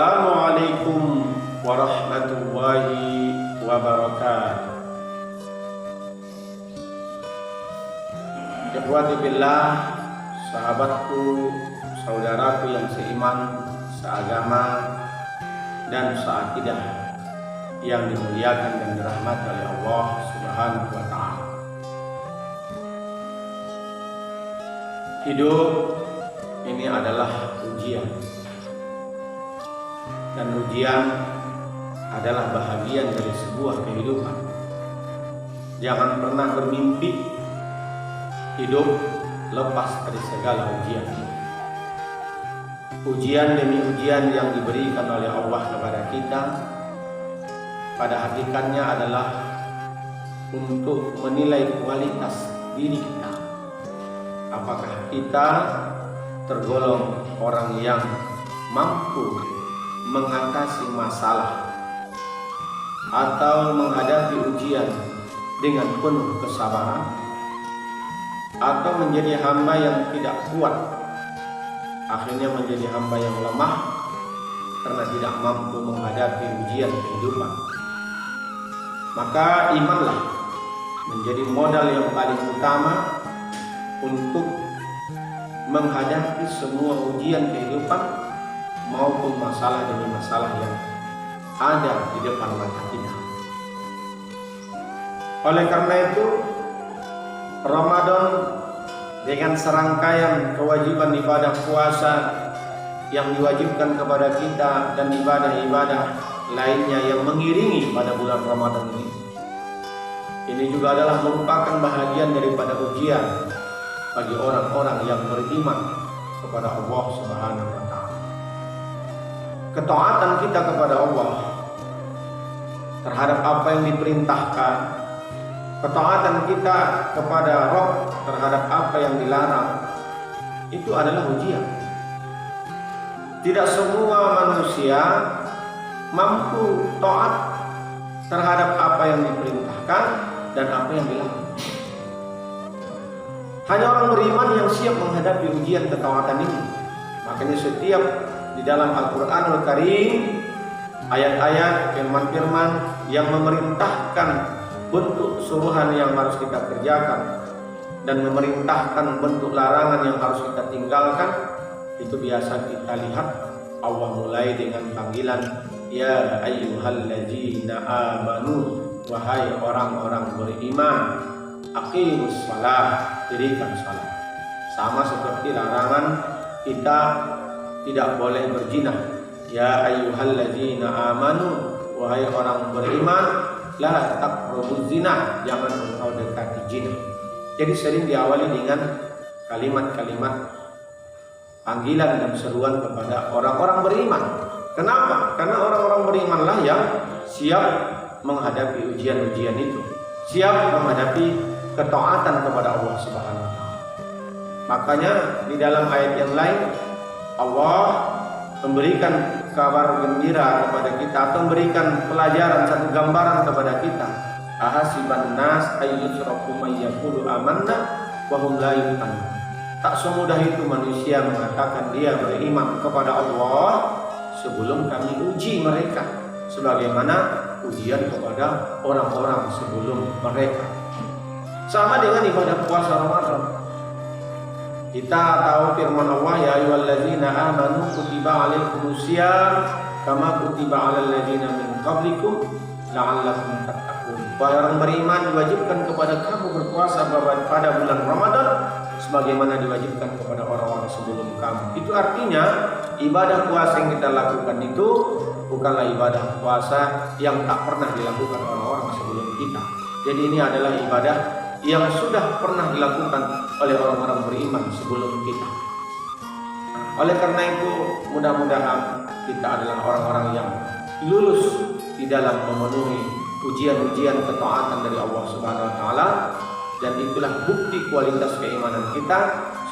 Assalamualaikum warahmatullahi wabarakatuh. Ikhwati billah, sahabatku, saudaraku yang seiman, seagama dan seakidah yang dimuliakan dan dirahmati oleh Allah Subhanahu wa taala. Hidup ini adalah ujian. Dan ujian adalah bahagian dari sebuah kehidupan. Jangan pernah bermimpi hidup lepas dari segala ujian. Ujian demi ujian yang diberikan oleh Allah kepada kita pada hakikatnya adalah untuk menilai kualitas diri kita. Apakah kita tergolong orang yang mampu mengatasi masalah atau menghadapi ujian dengan penuh kesabaran, atau menjadi hamba yang tidak kuat, akhirnya menjadi hamba yang lemah karena tidak mampu menghadapi ujian kehidupan. Maka imanlah menjadi modal yang paling utama untuk menghadapi semua ujian kehidupan maupun masalah demi masalah yang ada di depan mata kita. Oleh karena itu, Ramadan dengan serangkaian kewajiban ibadah puasa yang diwajibkan kepada kita dan ibadah-ibadah lainnya yang mengiringi pada bulan Ramadan ini juga adalah merupakan bahagian daripada ujian bagi orang-orang yang beriman kepada Allah Subhanahu wa taala. Ketaatan kita kepada Allah terhadap apa yang diperintahkan, ketaatan kita kepada Rabb terhadap apa yang dilarang, itu adalah ujian. Tidak semua manusia mampu taat terhadap apa yang diperintahkan dan apa yang dilarang. Hanya orang beriman yang siap menghadapi ujian ketaatan ini. Makanya setiap di dalam Al-Quranul Karim, ayat-ayat firman-firman yang memerintahkan bentuk suruhan yang harus kita kerjakan dan memerintahkan bentuk larangan yang harus kita tinggalkan, itu biasa kita lihat Allah mulai dengan panggilan ya ayyuhalladzina amanu, wahai orang-orang beriman, aqimus shalah, dirikan salat. Sama seperti larangan kita tidak boleh berzina. Ya ayyuhalladzina amanu, wahai orang beriman, la taqrabuz zina, jangan engkau dekati zina. Jadi sering diawali dengan kalimat-kalimat panggilan dan seruan kepada orang-orang beriman. Kenapa? Karena orang-orang berimanlah yang siap menghadapi ujian-ujian itu, siap menghadapi ketaatan kepada Allah Subhanahu wa taala. Makanya di dalam ayat yang lain Allah memberikan kabar gembira kepada kita atau memberikan pelajaran, satu gambaran kepada kita. Ahasiban nas ayyusraku may yaqulu amanna wa hum la yuftanun. Tak semudah itu manusia mengatakan dia beriman kepada Allah sebelum kami uji mereka, sebagaimana ujian kepada orang-orang sebelum mereka. Sama dengan ibadah puasa Ramadan. Kita tahu firman Allah, ya ayyuhalladzina amanu kutiba alaikumusiyam kama kutiba alal ladzina min qablikum la'allakum tattaqun. Wahai orang beriman, diwajibkan kepada kamu berpuasa pada bulan Ramadan sebagaimana diwajibkan kepada orang-orang sebelum kamu. Itu artinya ibadah puasa yang kita lakukan itu bukanlah ibadah puasa yang tak pernah dilakukan orang-orang sebelum kita. Jadi ini adalah ibadah yang sudah pernah dilakukan oleh orang-orang beriman sebelum kita. Oleh karena itu, mudah-mudahan kita adalah orang-orang yang lulus di dalam memenuhi ujian-ujian ketaatan dari Allah Subhanahu wa taala, dan itulah bukti kualitas keimanan kita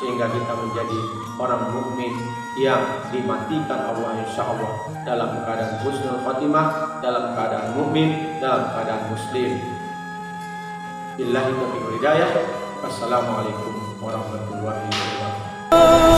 sehingga kita menjadi orang mukmin yang dimatikan Allah insyaallah dalam keadaan husnul khatimah, dalam keadaan mukmin, dalam keadaan muslim. Billahi taufiq wal hidayah. Wassalamualaikum warahmatullahi wabarakatuh.